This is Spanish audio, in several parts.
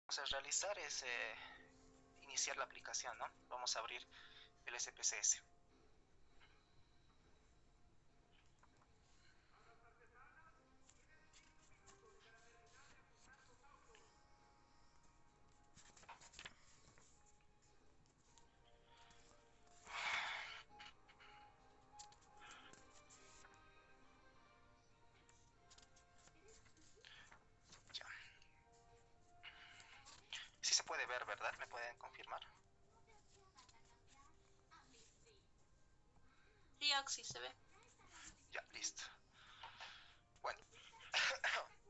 Vamos a realizar es iniciar la aplicación, ¿no? Vamos a abrir el SPSS. Ya. Sí se puede ver, ¿verdad? ¿Me pueden confirmar? Sí, Oxy se ve. Ya, listo. Bueno,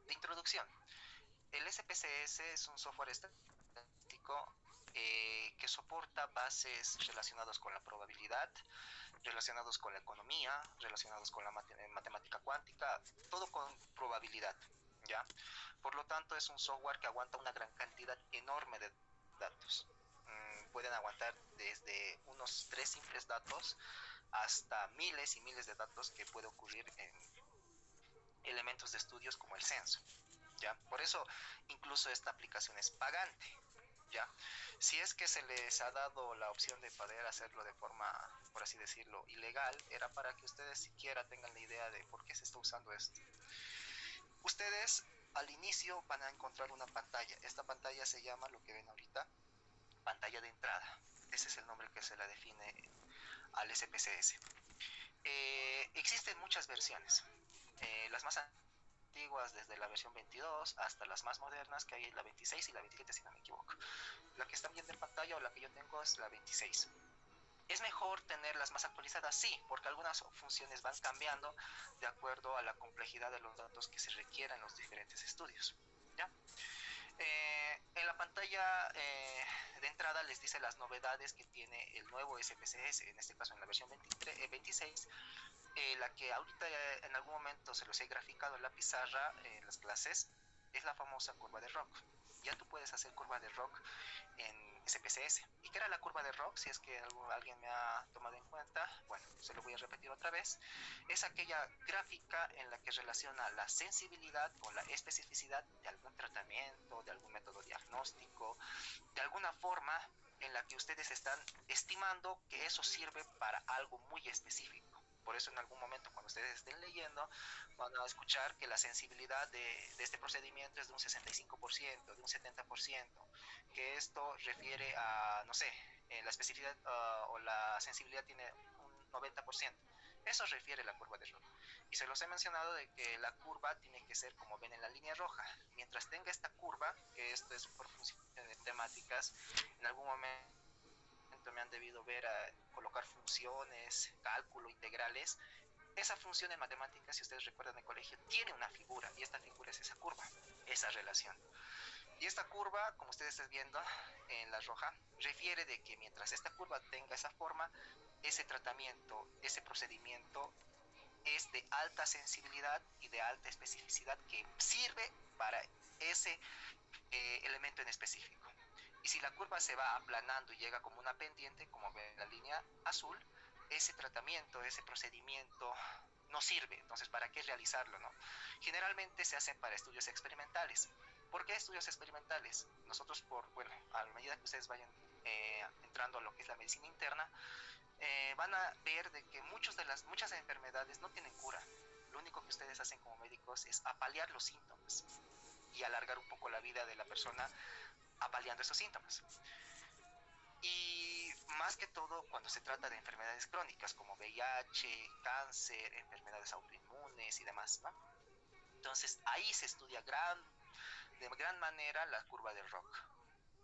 de introducción. El SPSS es un software estadístico que soporta bases relacionadas con la probabilidad, relacionados con la economía, relacionados con la matemática cuántica, todo con probabilidad, ¿ya? Por lo tanto, es un software que aguanta una gran cantidad enorme de datos. Pueden aguantar desde unos tres simples datos hasta miles y miles de datos que puede ocurrir en elementos de estudios como el censo, ¿ya? Por eso, incluso esta aplicación es pagante, ¿ya? Si es que se les ha dado la opción de poder hacerlo de forma, por así decirlo, ilegal, era para que ustedes siquiera tengan la idea de por qué se está usando esto. Ustedes al inicio van a encontrar una pantalla. Esta pantalla se llama, lo que ven ahorita, pantalla de entrada. Ese es el nombre que se la define al SPSS. Existen muchas versiones. Las más antiguas desde la versión 22 hasta las más modernas, que hay la 26 y la 27 si no me equivoco. La que están viendo en pantalla o la que yo tengo es la 26. ¿Es mejor tenerlas más actualizadas? Sí, porque algunas funciones van cambiando de acuerdo a la complejidad de los datos que se requieran en los diferentes estudios. ¿Ya? En la pantalla de entrada les dice las novedades que tiene el nuevo SPSS, en este caso en la versión 23, 26, la que ahorita en algún momento se los he graficado en la pizarra en las clases, es la famosa curva de Rock. Ya tú puedes hacer curva de Rock en SPSS. ¿Y qué era la curva de Rock? Si es que alguien me ha tomado en cuenta, bueno, se lo voy a repetir otra vez. Es aquella gráfica en la que relaciona la sensibilidad con la especificidad de algún tratamiento, de algún método diagnóstico, de alguna forma en la que ustedes están estimando que eso sirve para algo muy específico. Por eso en algún momento cuando ustedes estén leyendo van a escuchar que la sensibilidad de este procedimiento es de un 65%, de un 70%, que esto refiere a, no sé, la especificidad o la sensibilidad tiene un 90%. Eso refiere la curva de Rock. Y se los he mencionado de que la curva tiene que ser como ven en la línea roja. Mientras tenga esta curva, que esto es por funciones temáticas, en algún momento me han debido ver a colocar funciones, cálculo, integrales. Esa función en matemáticas, si ustedes recuerdan en el colegio, tiene una figura y esta figura es esa curva, esa relación. Y esta curva, como ustedes están viendo en la roja, refiere de que mientras esta curva tenga esa forma, ese tratamiento, ese procedimiento es de alta sensibilidad y de alta especificidad que sirve para ese elemento en específico. Y si la curva se va aplanando y llega como una pendiente, como ve la línea azul, ese tratamiento, ese procedimiento no sirve. Entonces, ¿para qué realizarlo? No? Generalmente se hacen para estudios experimentales. ¿Por qué estudios experimentales? Nosotros, bueno, a medida que ustedes vayan entrando a lo que es la medicina interna, van a ver de que muchas enfermedades no tienen cura. Lo único que ustedes hacen como médicos es apalear los síntomas y alargar un poco la vida de la persona apaleando esos síntomas. Y más que todo cuando se trata de enfermedades crónicas como VIH, cáncer, enfermedades autoinmunes y demás, ¿no? Entonces ahí se estudia de gran manera la curva del ROC.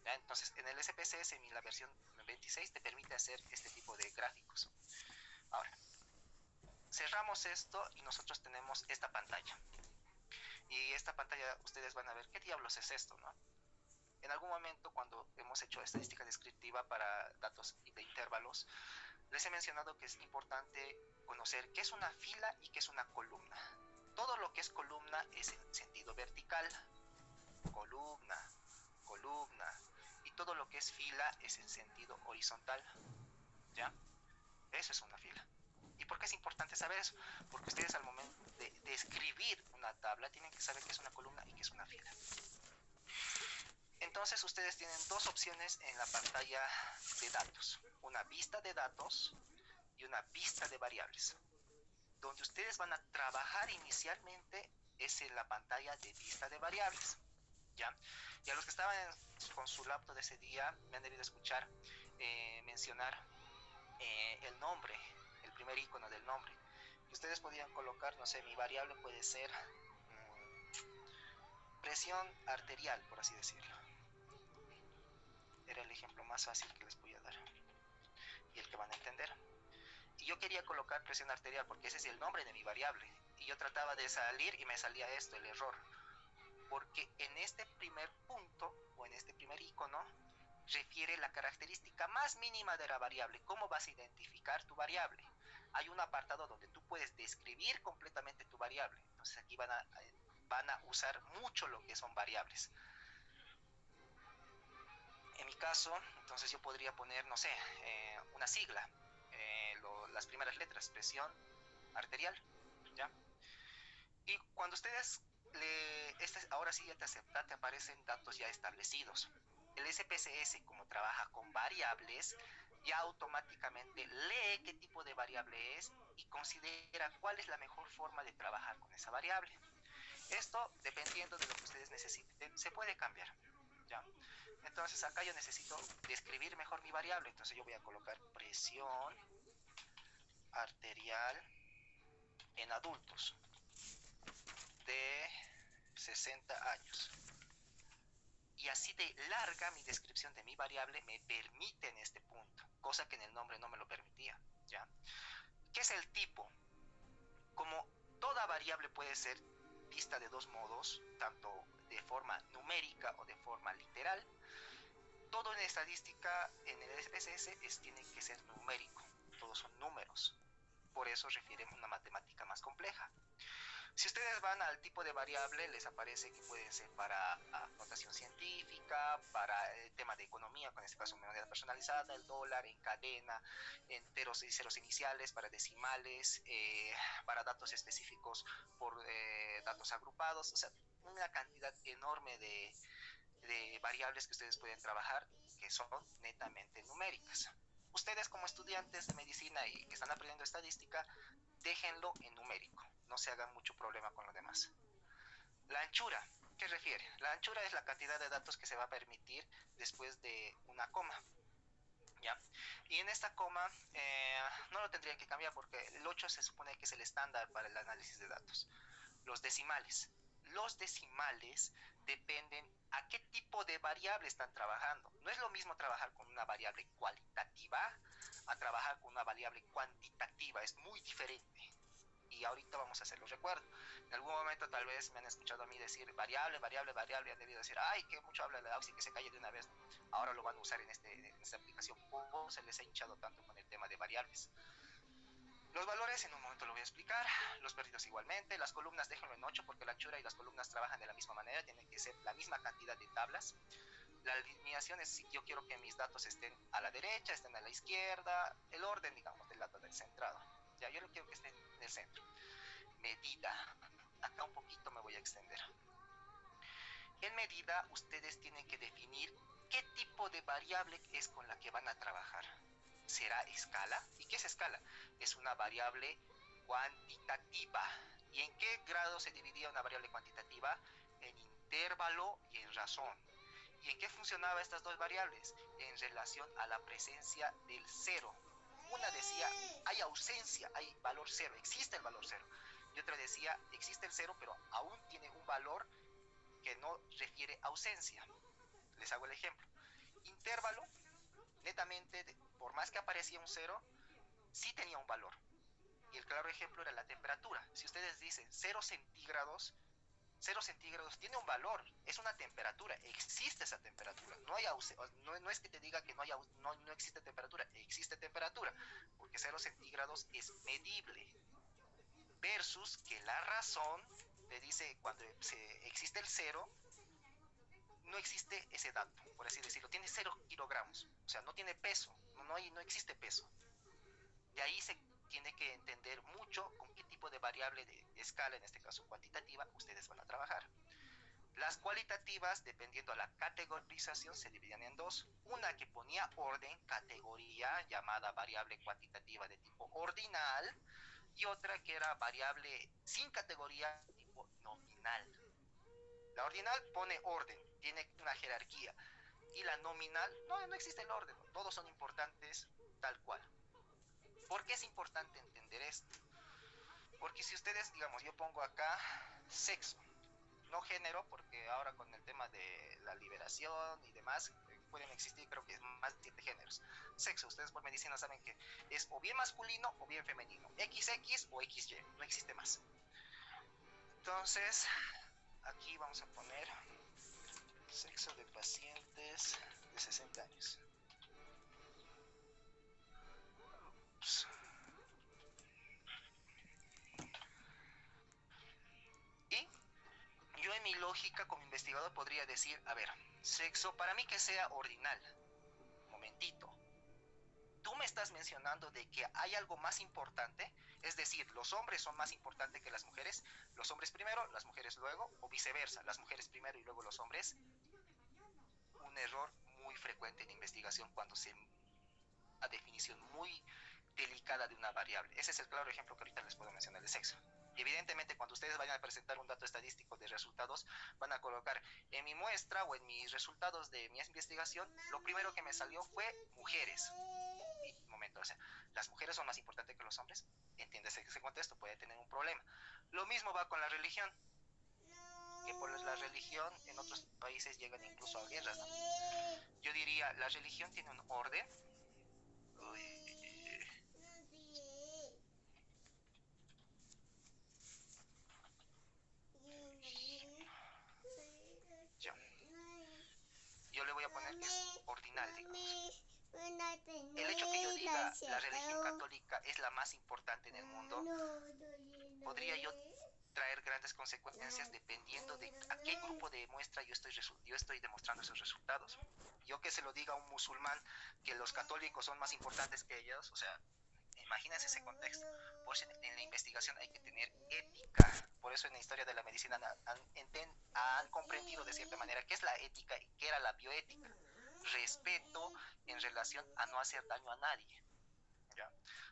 ¿Ya? Entonces en el SPSS, en la versión 26, te permite hacer este tipo de gráficos. Ahora, cerramos esto y nosotros tenemos esta pantalla. Y esta pantalla ustedes van a ver qué diablos es esto, ¿no? En algún momento, cuando hemos hecho estadística descriptiva para datos de intervalos, les he mencionado que es importante conocer qué es una fila y qué es una columna. Todo lo que es columna es en sentido vertical, columna, columna, y todo lo que es fila es en sentido horizontal, ¿ya? Eso es una fila. ¿Y por qué es importante saber eso? Porque ustedes al momento de escribir una tabla tienen que saber qué es una columna y qué es una fila. Entonces ustedes tienen dos opciones en la pantalla de datos, una vista de datos y una vista de variables. Donde ustedes van a trabajar inicialmente es en la pantalla de vista de variables, ¿ya? Y a los que estaban con su laptop de ese día me han debido escuchar mencionar el nombre, el primer icono del nombre. Y ustedes podían colocar, no sé, mi variable puede ser presión arterial, por así decirlo. Era el ejemplo más fácil que les voy a dar y el que van a entender. Y yo quería colocar presión arterial porque ese es el nombre de mi variable. Y yo trataba de salir y me salía esto, el error. Porque en este primer punto o en este primer icono refiere la característica más mínima de la variable. ¿Cómo vas a identificar tu variable? Hay un apartado donde tú puedes describir completamente tu variable. Entonces aquí van a usar mucho lo que son variables. En mi caso, entonces yo podría poner, no sé, una sigla, las primeras letras, presión arterial, ¿ya? Y cuando ustedes, ahora sí ya te acepta, te aparecen datos ya establecidos. El SPSS, como trabaja con variables, ya automáticamente lee qué tipo de variable es y considera cuál es la mejor forma de trabajar con esa variable. Esto, dependiendo de lo que ustedes necesiten, se puede cambiar, ¿ya? Entonces acá yo necesito describir mejor mi variable, entonces yo voy a colocar presión arterial en adultos de 60 años. Y así de larga mi descripción de mi variable me permite en este punto, cosa que en el nombre no me lo permitía, ¿ya? ¿Qué es el tipo? Como toda variable puede ser vista de dos modos, tanto de forma numérica o de forma literal, todo en estadística, en el SPSS, tiene que ser numérico, todos son números, por eso refieren a una matemática más compleja. Si ustedes van al tipo de variable, les aparece que puede ser para notación científica, para el tema de economía, con este caso moneda personalizada, el dólar, en cadena, enteros y ceros iniciales, para decimales, para datos específicos por datos agrupados, o sea, una cantidad enorme de variables que ustedes pueden trabajar que son netamente numéricas. Ustedes como estudiantes de medicina y que están aprendiendo estadística, déjenlo en numérico, no se hagan mucho problema con lo demás. La anchura, ¿qué refiere? La anchura es la cantidad de datos que se va a permitir después de una coma, ¿ya? Y en esta coma no lo tendrían que cambiar porque el 8 se supone que es el estándar para el análisis de datos. Los decimales. Los decimales dependen a qué tipo de variable están trabajando. No es lo mismo trabajar con una variable cualitativa a trabajar con una variable cuantitativa. Es muy diferente. Y ahorita vamos a hacerlo recuerdo. En algún momento tal vez me han escuchado a mí decir variable, variable, variable, y han debido decir, ay, que mucho habla de Auxi, que se calle de una vez. Ahora lo van a usar en esta aplicación. ¿Cómo se les ha hinchado tanto con el tema de variables? Los valores en un momento lo voy a explicar, los perdidos igualmente, las columnas déjenlo en 8 porque la anchura y las columnas trabajan de la misma manera, tienen que ser la misma cantidad de tablas. La alineación es si yo quiero que mis datos estén a la derecha, estén a la izquierda, el orden, digamos, del lado del centrado. Ya, yo lo quiero que estén en el centro. Medida, acá un poquito me voy a extender. En medida, ustedes tienen que definir qué tipo de variable es con la que van a trabajar. ¿Será escala? ¿Y qué es escala? Es una variable cuantitativa. ¿Y en qué grado se dividía una variable cuantitativa? En intervalo y en razón. ¿Y en qué funcionaban estas dos variables? En relación a la presencia del cero. Una decía, hay ausencia, hay valor cero, existe el valor cero. Y otra decía, existe el cero, pero aún tiene un valor que no refiere ausencia. Les hago el ejemplo. Intervalo, netamente, por más que aparecía un cero, sí tenía un valor. Y el claro ejemplo era la temperatura. Si ustedes dicen 0 centígrados, 0 centígrados tiene un valor, es una temperatura, existe esa temperatura. No es que te diga que no existe temperatura, existe temperatura, porque 0 centígrados es medible. Versus que la razón te dice cuando existe el cero, no existe ese dato, por así decirlo, tiene 0 kilogramos, o sea, no tiene peso, no existe peso. De ahí se tiene que entender mucho con qué tipo de variable de escala, en este caso cuantitativa, ustedes van a trabajar. Las cualitativas, dependiendo de la categorización, se dividían en dos. Una que ponía orden, categoría, llamada variable cuantitativa de tipo ordinal, y otra que era variable sin categoría, tipo nominal. La ordinal pone orden, tiene una jerarquía, y la nominal, no existe el orden, todos son importantes tal cual. ¿Por qué es importante entender esto? Porque si ustedes, digamos, yo pongo acá sexo, no género, porque ahora con el tema de la liberación y demás, pueden existir creo que más de 7 géneros. Sexo, ustedes por medicina saben que es o bien masculino o bien femenino, XX o XY, no existe más. Entonces, aquí vamos a poner sexo de pacientes de 60 años. Ups. Y yo en mi lógica como investigador podría decir, a ver, sexo para mí que sea ordinal. Momentito. Tú me estás mencionando de que hay algo más importante, es decir, los hombres son más importantes que las mujeres, los hombres primero, las mujeres luego, o viceversa, las mujeres primero y luego los hombres. Un error muy frecuente en investigación cuando se una definición muy delicada de una variable. Ese es el claro ejemplo que ahorita les puedo mencionar de sexo. Y evidentemente cuando ustedes vayan a presentar un dato estadístico de resultados, van a colocar en mi muestra o en mis resultados de mi investigación, lo primero que me salió fue mujeres. Y, momento, o sea, las mujeres son más importantes que los hombres. Entiéndase que ese contexto puede tener un problema. Lo mismo va con la religión, que por la religión en otros países llegan incluso a guerras, ¿no? Yo diría, la religión tiene un orden. Ya. Yo le voy a poner que es ordinal, digamos. El hecho que yo diga la religión católica es la más importante en el mundo, podría yo traer grandes consecuencias dependiendo de a qué grupo de muestra yo estoy demostrando esos resultados. Yo que se lo diga a un musulmán que los católicos son más importantes que ellos, o sea, imagínense ese contexto. Por eso en la investigación hay que tener ética. Por eso en la historia de la medicina han comprendido de cierta manera qué es la ética y qué era la bioética. Respeto en relación a no hacer daño a nadie. ¿Ya?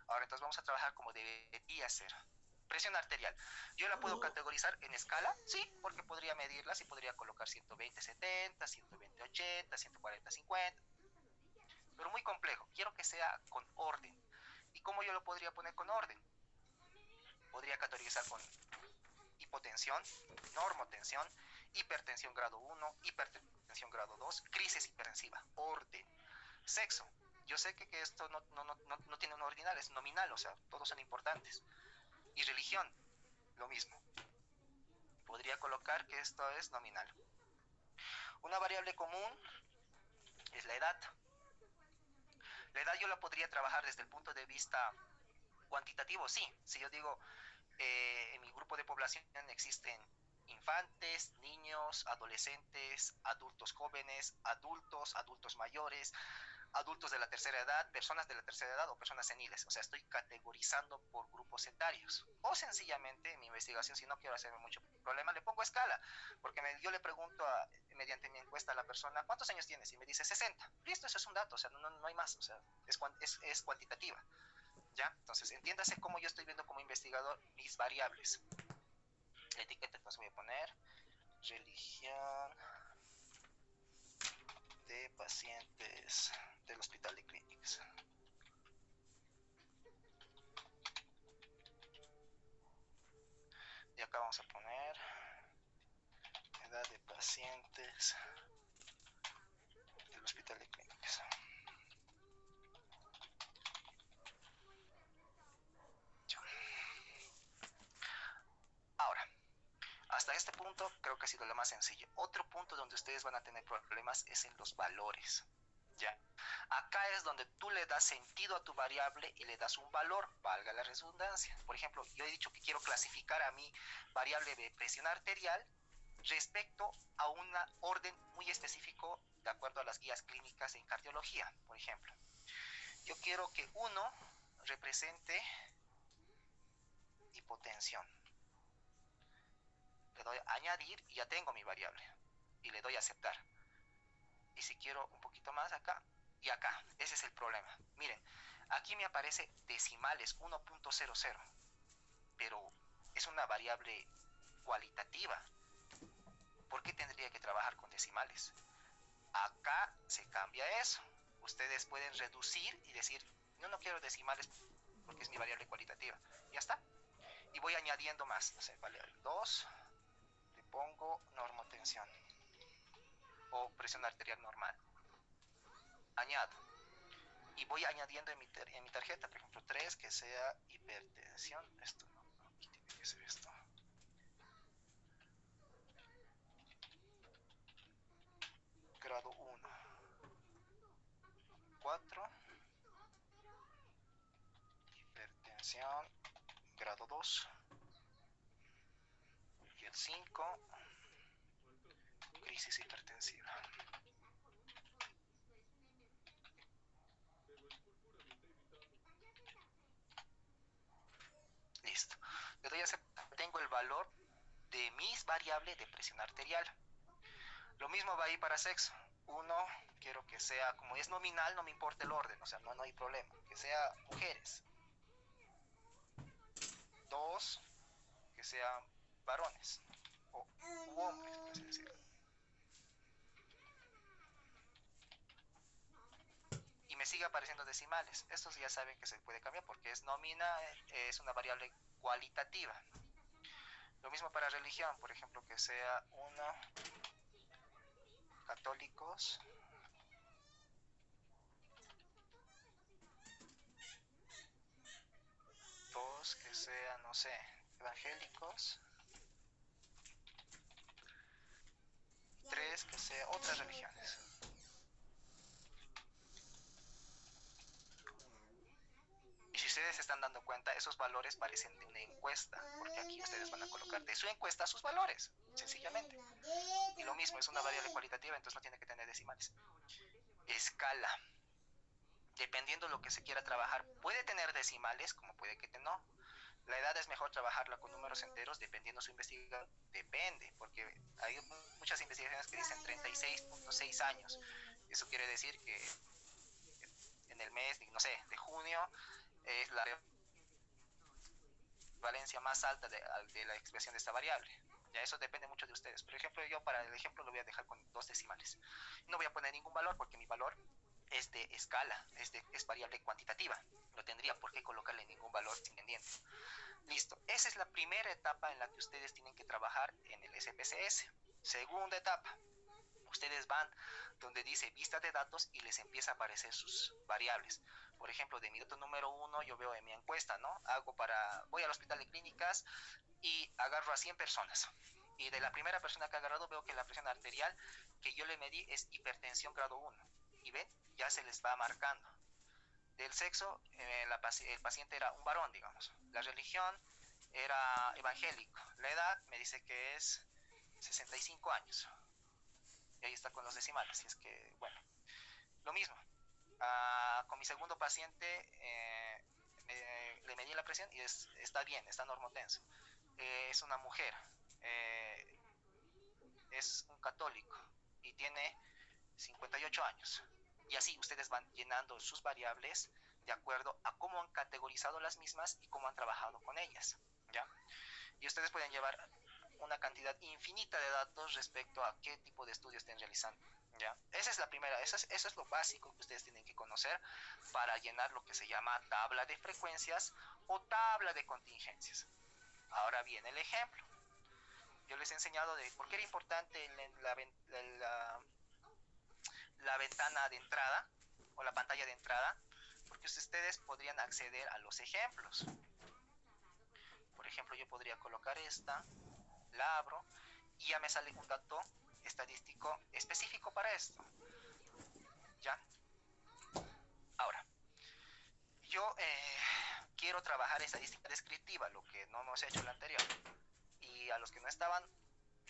Ahora entonces vamos a trabajar como debería ser. Presión arterial. ¿Yo la puedo categorizar en escala? Sí, porque podría medirlas y podría colocar 120-70, 120-80, 140-50. Pero muy complejo. Quiero que sea con orden. ¿Y cómo yo lo podría poner con orden? Podría categorizar con hipotensión, normotensión, hipertensión grado 1, hipertensión grado 2, crisis hipertensiva, orden. Sexo. Yo sé que esto no tiene un ordinal, es nominal, o sea, todos son importantes. Y religión, lo mismo. Podría colocar que esto es nominal. Una variable común es la edad. La edad yo la podría trabajar desde el punto de vista cuantitativo, sí. Si yo digo, en mi grupo de población existen infantes, niños, adolescentes, adultos jóvenes, adultos mayores, adultos de la tercera edad, personas de la tercera edad o personas seniles. O sea, estoy categorizando por grupos etarios. O sencillamente, en mi investigación, si no quiero hacerme mucho problema, le pongo escala. Porque yo le pregunto mediante mi encuesta a la persona, ¿cuántos años tienes? Y me dice 60. Listo, eso es un dato, o sea, no hay más. O sea, es cuantitativa. ¿Ya? Entonces, entiéndase cómo yo estoy viendo como investigador mis variables. La etiqueta, entonces voy a poner religión de pacientes del Hospital de Clínicas. Y acá vamos a poner edad de pacientes del Hospital de Clínicas. Ahora, hasta este punto creo que ha sido lo más sencillo. Otro punto donde ustedes van a tener problemas es en los valores. ¿Ya? Acá es donde tú le das sentido a tu variable y le das un valor, valga la redundancia. Por ejemplo, yo he dicho que quiero clasificar a mi variable de presión arterial respecto a un orden muy específico de acuerdo a las guías clínicas en cardiología, por ejemplo. Yo quiero que 1 represente hipotensión. le doy a añadir y ya tengo mi variable. Y le doy a aceptar. Y si quiero un poquito más acá y acá, ese es el problema. Miren, aquí me aparece decimales 1.00, pero es una variable cualitativa. ¿Por qué tendría que trabajar con decimales? Acá se cambia eso. Ustedes pueden reducir y decir, no quiero decimales porque es mi variable cualitativa. Ya está. Y voy añadiendo más. No sé, vale, 2, le pongo normotensión o presión arterial normal. Añado. Y voy añadiendo en mi tarjeta, por ejemplo, 3, que sea hipertensión. Esto no, aquí tiene que ser esto. Grado 1. 4. Hipertensión. Grado 2. Y el 5, crisis hipertensiva. Listo. Le doy a aceptar. Tengo el valor de mis variables de presión arterial. Lo mismo va a ir para sexo. 1, quiero que sea, como es nominal, no me importa el orden, o sea, no hay problema. Que sea mujeres. 2, que sean varones o hombres, por así decirlo. Y me sigue apareciendo decimales. Estos ya saben que se puede cambiar porque es nominal, es una variable cualitativa. Lo mismo para religión, por ejemplo, que sea 1, católicos. 2, que sea, no sé, evangélicos. 3, que sea otras religiones. Y si ustedes se están dando cuenta, esos valores parecen de una encuesta, porque aquí ustedes van a colocar de su encuesta sus valores, sencillamente. Y lo mismo, es una variable cualitativa, entonces no tiene que tener decimales. Escala. Dependiendo de lo que se quiera trabajar, puede tener decimales, como puede que no. La edad es mejor trabajarla con números enteros, dependiendo su investigación. Depende, porque hay muchas investigaciones que dicen 36.6 años. Eso quiere decir que en el mes, no sé, de junio, es la valencia más alta de la expresión de esta variable. Ya eso depende mucho de ustedes. Por ejemplo, yo para el ejemplo lo voy a dejar con 2 decimales. No voy a poner ningún valor porque mi valor es de escala, es variable cuantitativa. No tendría por qué colocarle ningún valor independiente. Listo. Esa es la primera etapa en la que ustedes tienen que trabajar en el SPSS. Segunda etapa. Ustedes van donde dice vista de datos y les empieza a aparecer sus variables. Por ejemplo, de mi dato número 1, yo veo en mi encuesta, ¿no? Voy al hospital de clínicas y agarro a 100 personas. Y de la primera persona que he agarrado veo que la presión arterial que yo le medí es hipertensión grado 1. Y ven, ya se les va marcando. Del sexo, el paciente era un varón, digamos. La religión era evangélico. La edad me dice que es 65 años. Y ahí está con los decimales. Así es que, bueno, lo mismo. Con mi segundo paciente le medí la presión y está bien, está normotenso. Es una mujer, es un católico y tiene 58 años. Y así ustedes van llenando sus variables de acuerdo a cómo han categorizado las mismas y cómo han trabajado con ellas, ¿ya? Y ustedes pueden llevar una cantidad infinita de datos respecto a qué tipo de estudio estén realizando, ¿ya? Esa es la primera, eso es lo básico que ustedes tienen que conocer para llenar lo que se llama tabla de frecuencias o tabla de contingencias. Ahora viene el ejemplo. Yo les he enseñado de por qué era importante la ventana de entrada o la pantalla de entrada, porque ustedes podrían acceder a los ejemplos. Por ejemplo, yo podría colocar esta, la abro y ya me sale un dato estadístico específico para esto. ¿Ya? Ahora, yo quiero trabajar estadística descriptiva, lo que no hemos hecho en la anterior. Y a los que no estaban,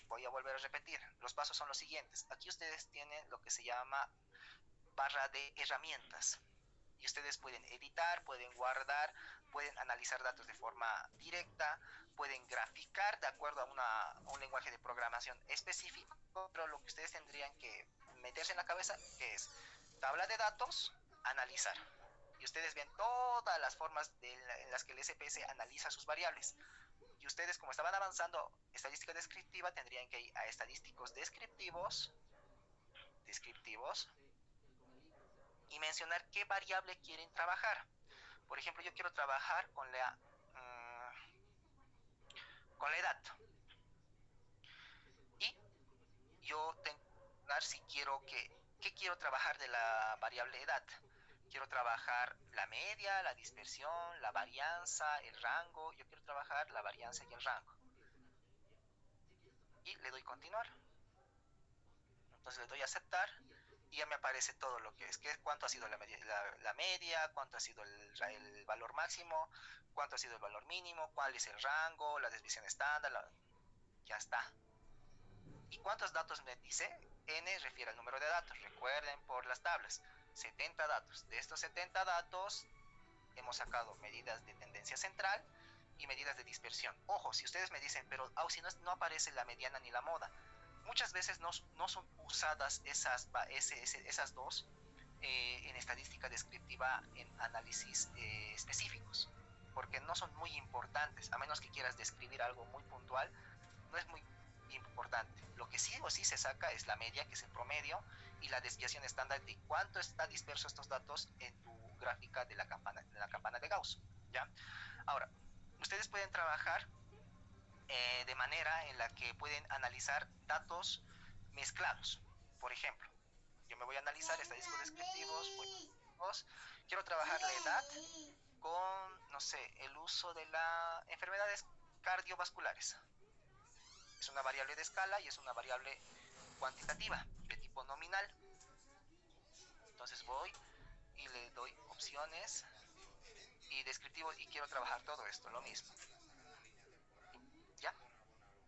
voy a volver a repetir. Los pasos son los siguientes. Aquí ustedes tienen lo que se llama barra de herramientas. y ustedes pueden editar, pueden guardar, pueden analizar datos de forma directa, pueden graficar de acuerdo a un lenguaje de programación específico, pero lo que ustedes tendrían que meterse en la cabeza que es tabla de datos, analizar. Y ustedes ven todas las formas en las que el SPS analiza sus variables. Y ustedes, como estaban avanzando estadística descriptiva, tendrían que ir a estadísticos descriptivos y mencionar qué variable quieren trabajar. Por ejemplo, yo quiero trabajar con la edad. Y yo tengo que dar si quiero ¿qué quiero trabajar de la variable edad? Quiero trabajar la media, la dispersión, la varianza, el rango. Yo quiero trabajar la varianza y el rango. Y le doy continuar. Entonces le doy a aceptar y ya me aparece todo lo que es cuánto ha sido la media, cuánto ha sido el valor máximo, cuánto ha sido el valor mínimo, cuál es el rango, la desviación estándar, ya está. ¿Y cuántos datos me dice? N refiere al número de datos, recuerden por las tablas, 70 datos. De estos 70 datos hemos sacado medidas de tendencia central y medidas de dispersión. Ojo, si ustedes me dicen, pero si no aparece la mediana ni la moda, muchas veces no son usadas esas dos en estadística descriptiva en análisis específicos, porque no son muy importantes, a menos que quieras describir algo muy puntual, no es muy importante. Lo que sí o sí se saca es la media, que es el promedio, y la desviación estándar de cuánto está disperso estos datos en tu gráfica de la campana de Gauss, ¿ya? Ahora, ustedes pueden trabajar de manera en la que pueden analizar datos mezclados. Por ejemplo, yo me voy a analizar estadísticos descriptivos, quiero trabajar la edad con, no sé, el uso de las enfermedades cardiovasculares. Es una variable de escala y es una variable cuantitativa de tipo nominal. Entonces voy y le doy opciones y descriptivos y quiero trabajar todo esto, lo mismo. ¿Ya?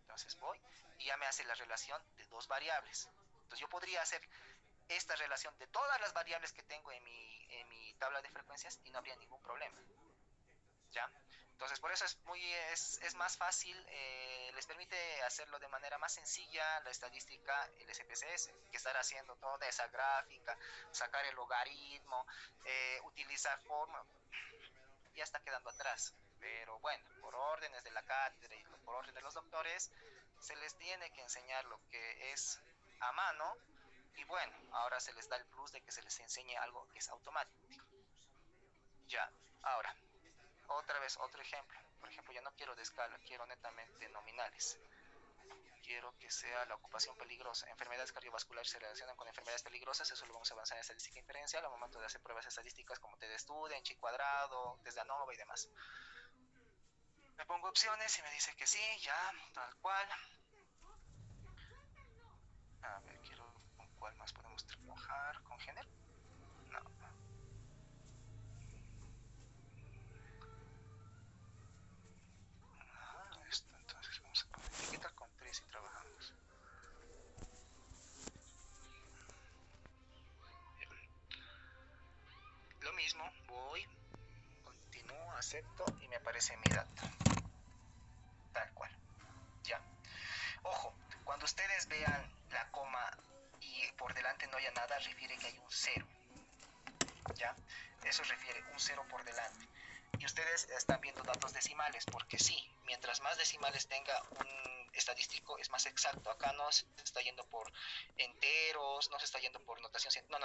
Entonces voy y ya me hace la relación de dos variables. Entonces yo podría hacer esta relación de todas las variables que tengo en mi tabla de frecuencias y no habría ningún problema. ¿Ya? Entonces por eso es más fácil, les permite hacerlo de manera más sencilla la estadística, el SPSS, que estar haciendo toda esa gráfica, sacar el logaritmo, utilizar forma, ya está quedando atrás. Pero bueno, por órdenes de la cátedra y por orden de los doctores, se les tiene que enseñar lo que es a mano y bueno, ahora se les da el plus de que se les enseñe algo que es automático. Ya, ahora, otra vez otro ejemplo. Por ejemplo, ya no quiero de escala, quiero netamente nominales. Quiero que sea la ocupación peligrosa. Enfermedades cardiovasculares se relacionan con enfermedades peligrosas, eso lo vamos a avanzar en estadística inferencial al momento de hacer pruebas estadísticas como TDStudio, Chi cuadrado, test de ANOVA y demás. Me pongo opciones y me dice que sí, ya, tal cual. A ver, ¿con cuál más podemos trabajar? ¿Con género? No. Esto, entonces vamos a poner. ¿Qué tal con 3 si trabajamos? Lo mismo, voy, continúo, acepto y me aparece mi dato. Tal cual. Ya. Ojo, cuando ustedes vean la coma y por delante no haya nada, refiere que hay un 0. ¿Ya? Eso refiere un 0 por delante. Y ustedes están viendo datos decimales, porque sí, mientras más decimales tenga un estadístico es más exacto. Acá no se está yendo por enteros, no se está yendo por notación. No.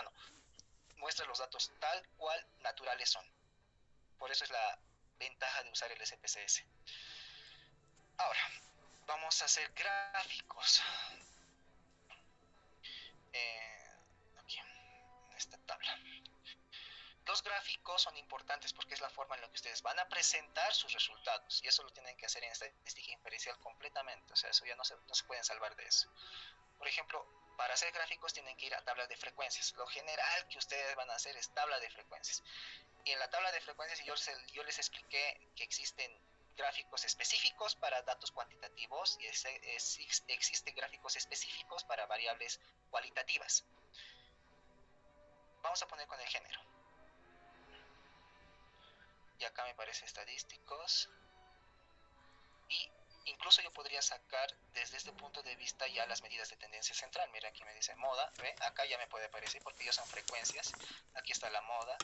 Muestra los datos tal cual naturales son. Por eso es la ventaja de usar el SPSS. Ahora, vamos a hacer gráficos. Aquí, en esta tabla. Los gráficos son importantes porque es la forma en la que ustedes van a presentar sus resultados y eso lo tienen que hacer en estadística inferencial completamente, o sea, eso ya no se pueden salvar de eso. Por ejemplo, para hacer gráficos tienen que ir a tablas de frecuencias. Lo general que ustedes van a hacer es tabla de frecuencias. Y en la tabla de frecuencias yo les expliqué que existen gráficos específicos para datos cuantitativos y existen gráficos específicos para variables cualitativas. Vamos a poner con el género. y acá me parece estadísticos, y incluso yo podría sacar desde este punto de vista ya las medidas de tendencia central. Mira, aquí me dice moda, ¿ve? Acá ya me puede aparecer porque ya son frecuencias. Aquí está la moda,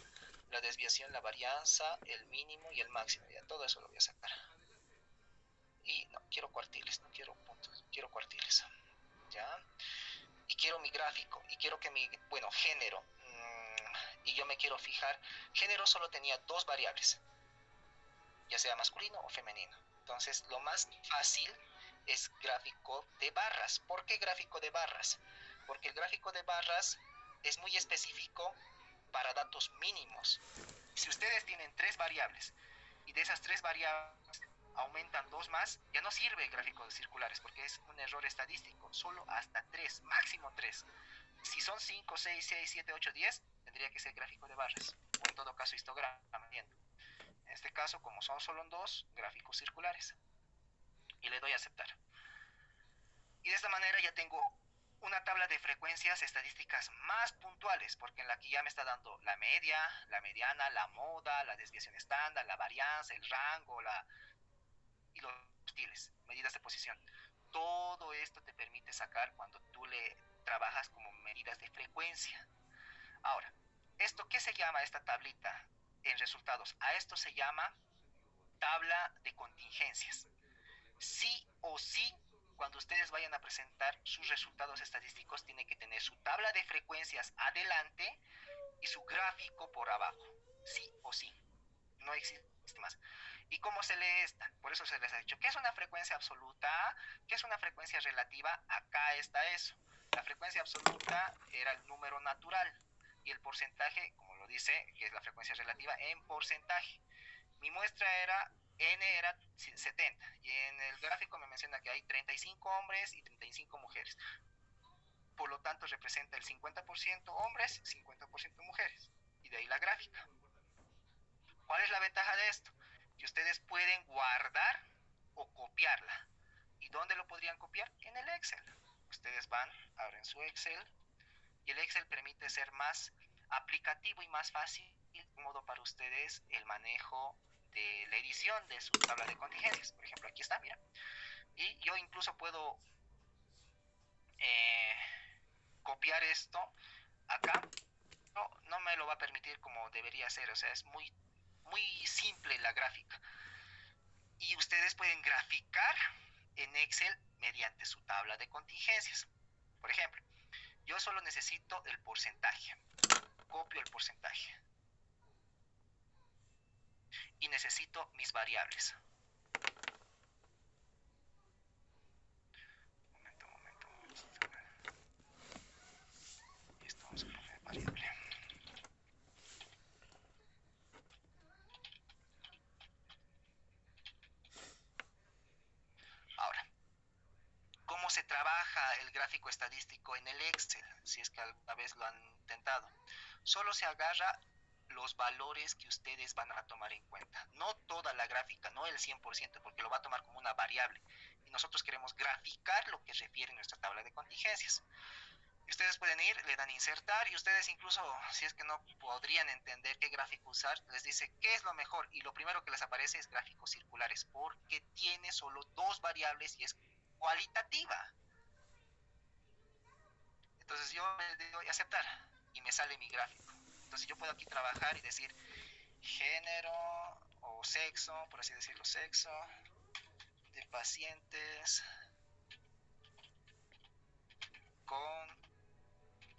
la desviación, la varianza, el mínimo y el máximo. Ya todo eso lo voy a sacar. Y no, quiero cuartiles, no quiero puntos, quiero cuartiles. ¿Ya? Y quiero mi gráfico, y quiero que mi, bueno, género, y yo me quiero fijar, género solo tenía dos variables, ya sea masculino o femenino. Entonces, lo más fácil es gráfico de barras. ¿Por qué gráfico de barras? Porque el gráfico de barras es muy específico para datos mínimos. Si ustedes tienen tres variables y de esas tres variables aumentan dos más, ya no sirve gráficos circulares porque es un error estadístico. Solo hasta tres, máximo tres. Si son 5, 6, 6, 7, 8, 10, tendría que ser gráfico de barras, o en todo caso histograma. En este caso, como son solo dos, gráficos circulares. Y le doy a aceptar. Y de esta manera ya tengo una tabla de frecuencias estadísticas más puntuales, porque en la que ya me está dando la media, la mediana, la moda, la desviación estándar, la varianza, el rango, y los estilos, medidas de posición. Todo esto te permite sacar cuando tú le trabajas como medidas de frecuencia. Ahora, ¿esto qué se llama esta tablita en resultados? A esto se llama tabla de contingencias. Sí o sí, cuando ustedes vayan a presentar sus resultados estadísticos, tiene que tener su tabla de frecuencias adelante y su gráfico por abajo. Sí o sí. No existe más. ¿Y cómo se lee esta? Por eso se les ha dicho, ¿qué es una frecuencia absoluta? ¿Qué es una frecuencia relativa? Acá está eso. La frecuencia absoluta era el número natural y el porcentaje, como lo dice, que es la frecuencia relativa en porcentaje. Mi muestra era, N era 70 y en el gráfico me menciona que hay 35 hombres y 35 mujeres. Por lo tanto, representa el 50% hombres, 50% mujeres. Y de ahí la gráfica. ¿Cuál es la ventaja de esto? Que ustedes pueden guardar o copiarla. ¿Y dónde lo podrían copiar? En el Excel. Ustedes van, abren su Excel y el Excel permite ser más aplicativo y más fácil, de modo para ustedes el manejo de la edición de su tabla de contingencias. Por ejemplo, aquí está, mira. Y yo incluso puedo eh, copiar esto acá. No me lo va a permitir como debería ser, o sea, es muy simple la gráfica. Y ustedes pueden graficar en Excel mediante su tabla de contingencias. Por ejemplo, yo solo necesito el porcentaje. Copio el porcentaje. Y necesito mis variables. Momento. Esto vamos a poner variable. Ahora, ¿cómo se trabaja el gráfico estadístico en el Excel? Si es que alguna vez lo han intentado. Solo se agarra los valores que ustedes van a tomar en cuenta. No toda la gráfica, no el 100%, porque lo va a tomar como una variable. Y nosotros queremos graficar lo que refiere nuestra tabla de contingencias. Y ustedes pueden ir, le dan insertar y ustedes incluso, si es que no podrían entender qué gráfico usar, les dice qué es lo mejor. Y lo primero que les aparece es gráficos circulares, porque tiene solo dos variables y es cualitativa. Entonces yo le doy aceptar y me sale mi gráfico. Entonces yo puedo aquí trabajar y decir género o sexo, por así decirlo, sexo de pacientes con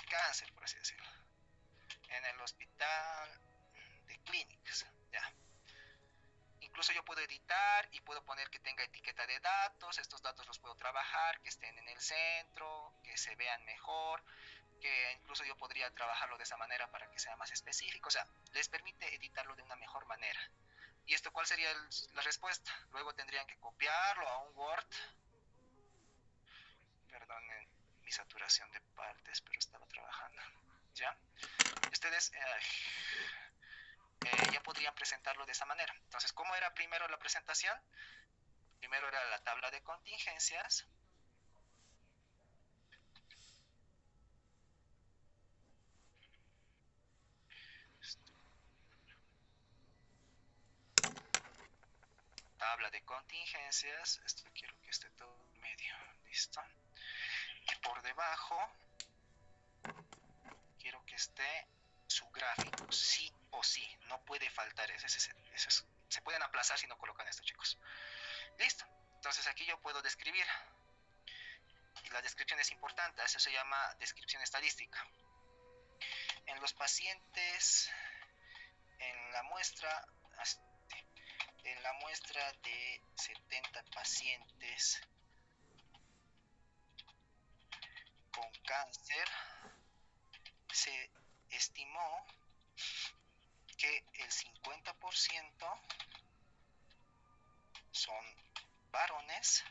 cáncer, por así decirlo, en el hospital de clínicas, ya. Incluso yo puedo editar y puedo poner que tenga etiqueta de datos, estos datos los puedo trabajar, que estén en el centro, que se vean mejor, que incluso yo podría trabajarlo de esa manera para que sea más específico, o sea, les permite editarlo de una mejor manera. ¿Y esto cuál sería la respuesta? Luego tendrían que copiarlo a un Word. Perdonen mi saturación de partes, pero estaba trabajando. ¿Ya? Ustedes ya podrían presentarlo de esa manera. Entonces, ¿cómo era primero la presentación? Primero era la tabla de contingencias. tabla de contingencias. Esto quiero que esté todo en medio. Listo. Y por debajo quiero que esté su gráfico, sí o sí. No puede faltar. Se pueden aplazar si no colocan esto, chicos. Listo. Entonces aquí yo puedo describir. Y la descripción es importante. Eso se llama descripción estadística. En los pacientes, en la muestra de 70 pacientes con cáncer, se estimó que el 50% son varones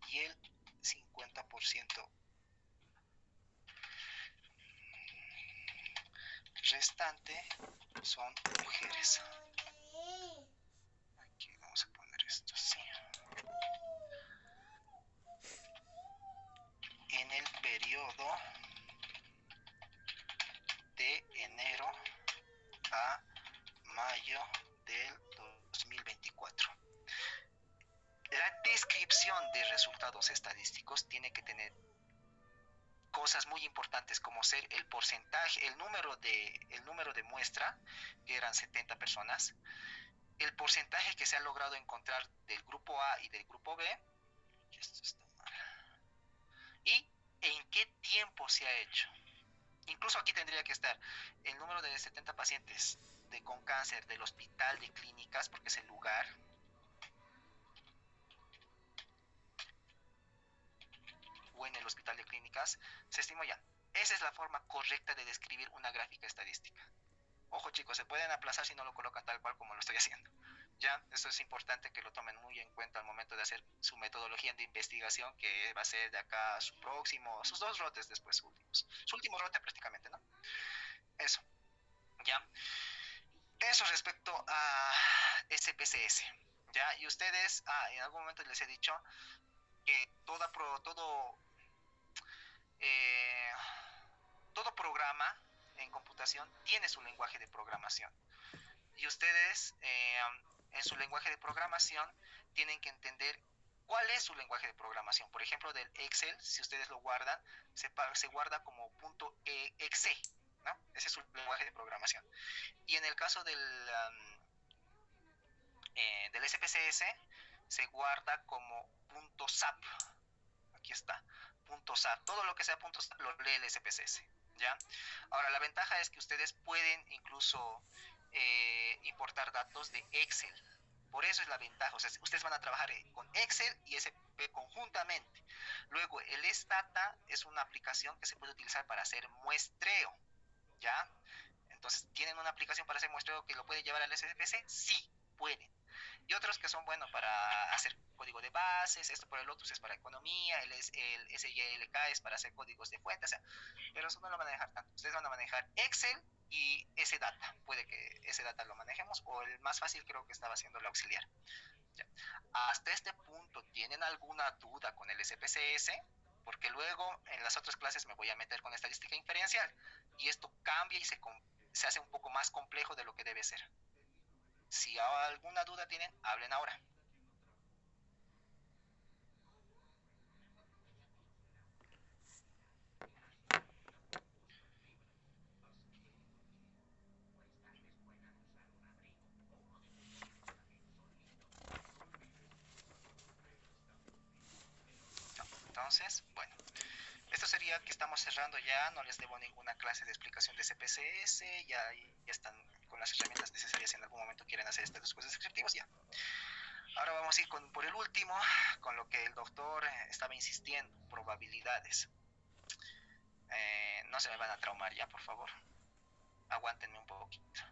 y el 50% restante son mujeres. Aquí vamos a poner esto así. En el periodo de enero a mayo del 2024. La descripción de resultados estadísticos tiene que tener cosas muy importantes como ser el porcentaje, el número de muestra, que eran 70 personas, el porcentaje que se ha logrado encontrar del grupo A y del grupo B, esto está mal, y en qué tiempo se ha hecho. Incluso aquí tendría que estar el número de 70 pacientes con cáncer del hospital de clínicas, porque es el lugar, o en el hospital de clínicas, se estimó ya. Esa es la forma correcta de describir una gráfica estadística. Ojo chicos, se pueden aplazar si no lo colocan tal cual como lo estoy haciendo. Ya, esto es importante que lo tomen muy en cuenta al momento de hacer su metodología de investigación, que va a ser de acá a sus 2 rotes después últimos. Su último rote prácticamente, ¿no? Eso, ya. Eso respecto a SPSS, ya. Y ustedes, en algún momento les he dicho que eh, todo programa en computación tiene su lenguaje de programación. Y ustedes, en su lenguaje de programación, tienen que entender cuál es su lenguaje de programación. Por ejemplo, del Excel, si ustedes lo guardan, se guarda como .exe, ¿no? Ese es su lenguaje de programación. Y en el caso del SPSS, se guarda como .zap. Aquí está, .zap. Todo lo que sea .zap lo lee el SPSS, ¿ya? Ahora, la ventaja es que ustedes pueden incluso importar datos de Excel. Por eso es la ventaja. O sea, ustedes van a trabajar con Excel y SP conjuntamente. Luego, el SData es una aplicación que se puede utilizar para hacer muestreo, ¿ya? Entonces, ¿tienen una aplicación para hacer muestreo que lo puede llevar al SPSS? Sí, pueden. Y otros que son buenos para hacer código de bases, esto por el otro es para economía, el SYLK es para hacer códigos de fuente, o sea, pero eso no lo van a manejar tanto. Ustedes van a manejar Excel y SData. Puede que SData lo manejemos, o el más fácil creo que estaba haciendo el auxiliar. Ya. Hasta este punto, ¿tienen alguna duda con el SPSS? Porque luego en las otras clases me voy a meter con estadística inferencial y esto cambia y se hace un poco más complejo de lo que debe ser. Si alguna duda tienen, hablen ahora. No. Entonces, bueno, esto sería que estamos cerrando ya, no les debo ninguna clase de explicación de CPCS, ya están con las herramientas necesarias si en algún momento quieren hacer estos después descriptivos, ya. Ahora vamos a ir por el último, con lo que el doctor estaba insistiendo, probabilidades. No se me van a traumar ya, por favor. Aguántenme un poquito.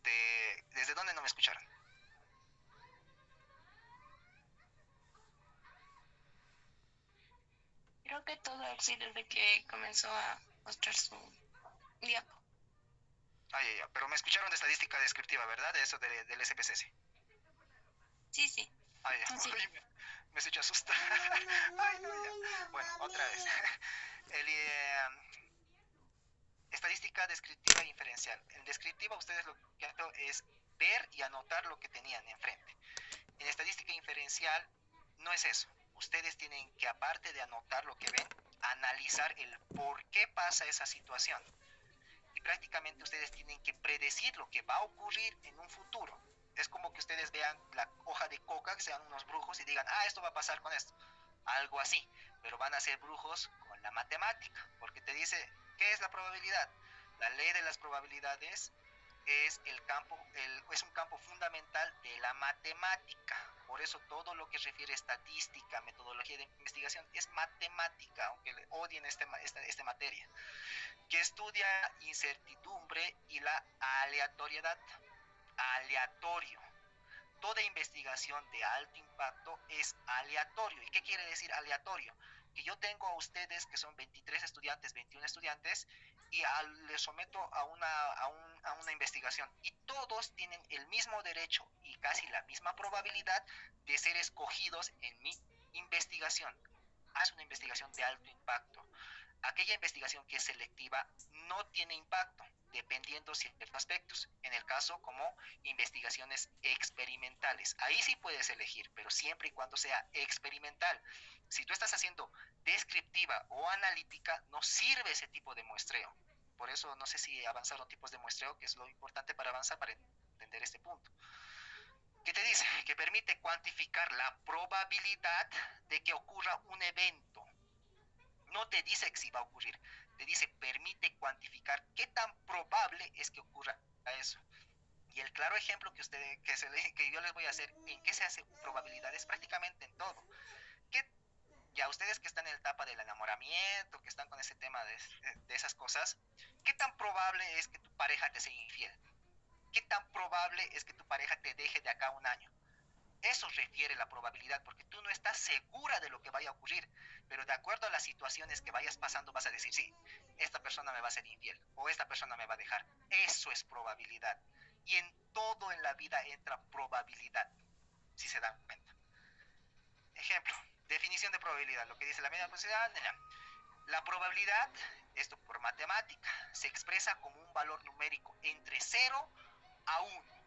¿Desde dónde no me escucharon? Creo que todo así desde que comenzó a mostrar su diapo. Ah, ya, ya. Pero me escucharon de estadística descriptiva, ¿verdad? De eso del SPSS. Sí, sí, Ah, ya. así. Uy, me has hecho asustar. Ay, no, ya. Bueno, otra vez. El, estadística descriptiva e inferencial. En descriptiva ustedes lo que han hecho es ver y anotar lo que tenían enfrente. En estadística inferencial no es eso. Ustedes tienen que, aparte de anotar lo que ven, analizar el por qué pasa esa situación. Y prácticamente ustedes tienen que predecir lo que va a ocurrir en un futuro. Es como que ustedes vean la hoja de coca, que sean unos brujos y digan, ah, esto va a pasar con esto. Algo así, pero van a ser brujos con la matemática, porque te dice, ¿qué es la probabilidad? La ley de las probabilidades es un campo fundamental de la matemática. Por eso todo lo que refiere a estadística, metodología de investigación, es matemática, aunque odien esta materia, que estudia incertidumbre y la aleatoriedad. Aleatorio. Toda investigación de alto impacto es aleatorio. ¿Y qué quiere decir aleatorio? Que yo tengo a ustedes que son 23 estudiantes, 21 estudiantes, y les someto a una investigación. Y todos tienen el mismo derecho y casi la misma probabilidad de ser escogidos en mi investigación. Haz una investigación de alto impacto. Aquella investigación que es selectiva no tiene impacto, dependiendo ciertos aspectos. En el caso como investigaciones experimentales. Ahí sí puedes elegir, pero siempre y cuando sea experimental. Si tú estás haciendo descriptiva o analítica, no sirve ese tipo de muestreo. Por eso no sé si avanzaron tipos de muestreo, que es lo importante para avanzar, para entender este punto. ¿Qué te dice? Que permite cuantificar la probabilidad de que ocurra un evento. No te dice que sí va a ocurrir, te dice permite cuantificar qué tan probable es que ocurra eso. Y el claro ejemplo que yo les voy a hacer en qué se hace probabilidades prácticamente en todo. ¿Qué, ya ustedes que están en la etapa del enamoramiento, que están con ese tema de esas cosas, ¿qué tan probable es que tu pareja te sea infiel? ¿Qué tan probable es que tu pareja te deje de acá a un año? Eso refiere la probabilidad, porque tú no estás segura de lo que vaya a ocurrir, pero de acuerdo a las situaciones que vayas pasando vas a decir, sí, esta persona me va a ser infiel o esta persona me va a dejar. Eso es probabilidad. Y en todo en la vida entra probabilidad, si se dan cuenta. Ejemplo, definición de probabilidad, lo que dice la media posibilidad. La probabilidad, esto por matemática, se expresa como un valor numérico entre 0 a 1.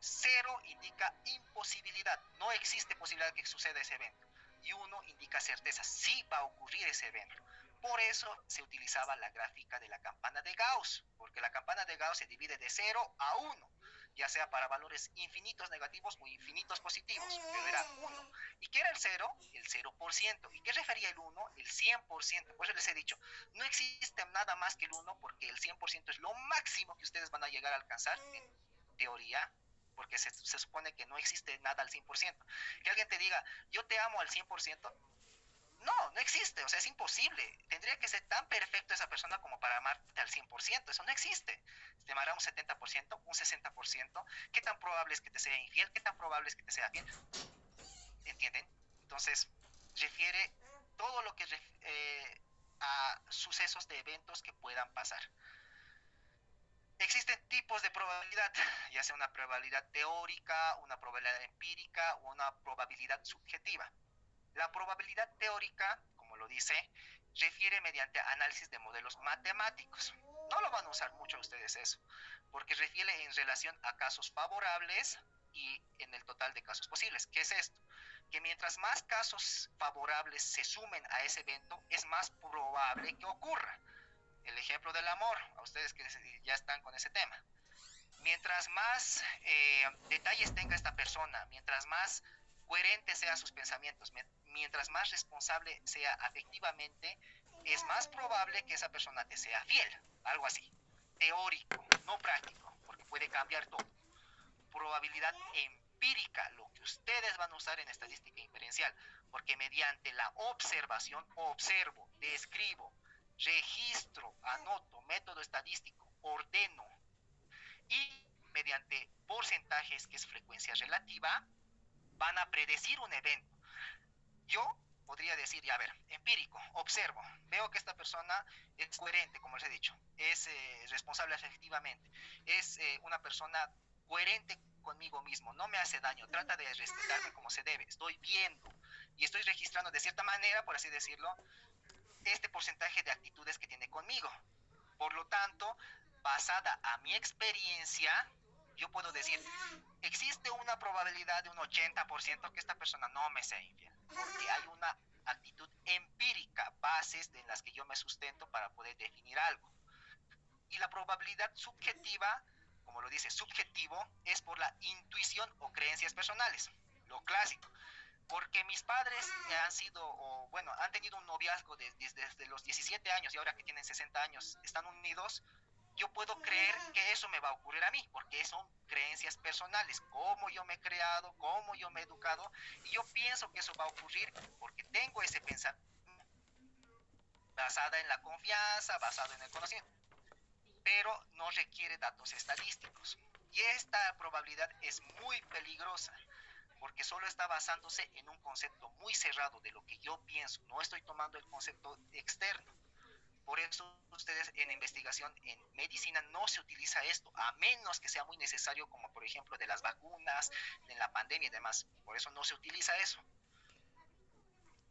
Cero indica imposibilidad, no existe posibilidad de que suceda ese evento. Y 1 indica certeza, sí va a ocurrir ese evento. Por eso se utilizaba la gráfica de la campana de Gauss, porque la campana de Gauss se divide de 0 a 1, ya sea para valores infinitos negativos o infinitos positivos, pero era 1. ¿Y qué era el 0? El 0%. ¿Y qué refería el 1? El 100%. Por eso les he dicho, no existe nada más que el 1 porque el 100% es lo máximo que ustedes van a llegar a alcanzar en teoría, porque se supone que no existe nada al 100%. Que alguien te diga, yo te amo al 100%, no, no existe, o sea, es imposible. Tendría que ser tan perfecto esa persona como para amarte al 100%, eso no existe. Te amará un 70%, un 60%, ¿qué tan probable es que te sea infiel? ¿Qué tan probable es que te sea fiel? ¿Entienden? Entonces, refiere todo lo que a sucesos de eventos que puedan pasar. Existen tipos de probabilidad, ya sea una probabilidad teórica, una probabilidad empírica o una probabilidad subjetiva. La probabilidad teórica, como lo dice, refiere mediante análisis de modelos matemáticos. No lo van a usar mucho ustedes eso, porque refiere en relación a casos favorables y en el total de casos posibles. ¿Qué es esto? Que mientras más casos favorables se sumen a ese evento, es más probable que ocurra. El ejemplo del amor, a ustedes que ya están con ese tema. Mientras más detalles tenga esta persona, mientras más coherente sean sus pensamientos, mientras más responsable sea afectivamente, es más probable que esa persona te sea fiel. Algo así. Teórico, no práctico, porque puede cambiar todo. Probabilidad empírica, lo que ustedes van a usar en estadística inferencial, porque mediante la observación, observo, describo, registro, anoto, método estadístico, ordeno y mediante porcentajes, que es frecuencia relativa, van a predecir un evento. Yo podría decir, ya a ver, empírico, observo, veo que esta persona es coherente, como les he dicho, es responsable efectivamente, es una persona coherente conmigo mismo, no me hace daño, trata de respetarme como se debe, estoy viendo y estoy registrando de cierta manera, por así decirlo, este porcentaje de actitudes que tiene conmigo. Por lo tanto, basada a mi experiencia, yo puedo decir, existe una probabilidad de un 80% que esta persona no me sea infiel, porque hay una actitud empírica, bases en las que yo me sustento para poder definir algo. Y la probabilidad subjetiva, como lo dice subjetivo, es por la intuición o creencias personales, lo clásico. Porque mis padres han sido, o bueno, han tenido un noviazgo desde los 17 años y ahora que tienen 60 años están unidos, yo puedo creer que eso me va a ocurrir a mí, porque son creencias personales, cómo yo me he creado, cómo yo me he educado, y yo pienso que eso va a ocurrir porque tengo ese pensamiento basada en la confianza, basado en el conocimiento, pero no requiere datos estadísticos. Y esta probabilidad es muy peligrosa, porque solo está basándose en un concepto muy cerrado de lo que yo pienso, no estoy tomando el concepto externo. Por eso ustedes en investigación en medicina no se utiliza esto, a menos que sea muy necesario, como por ejemplo de las vacunas, de la pandemia y demás. Por eso no se utiliza eso.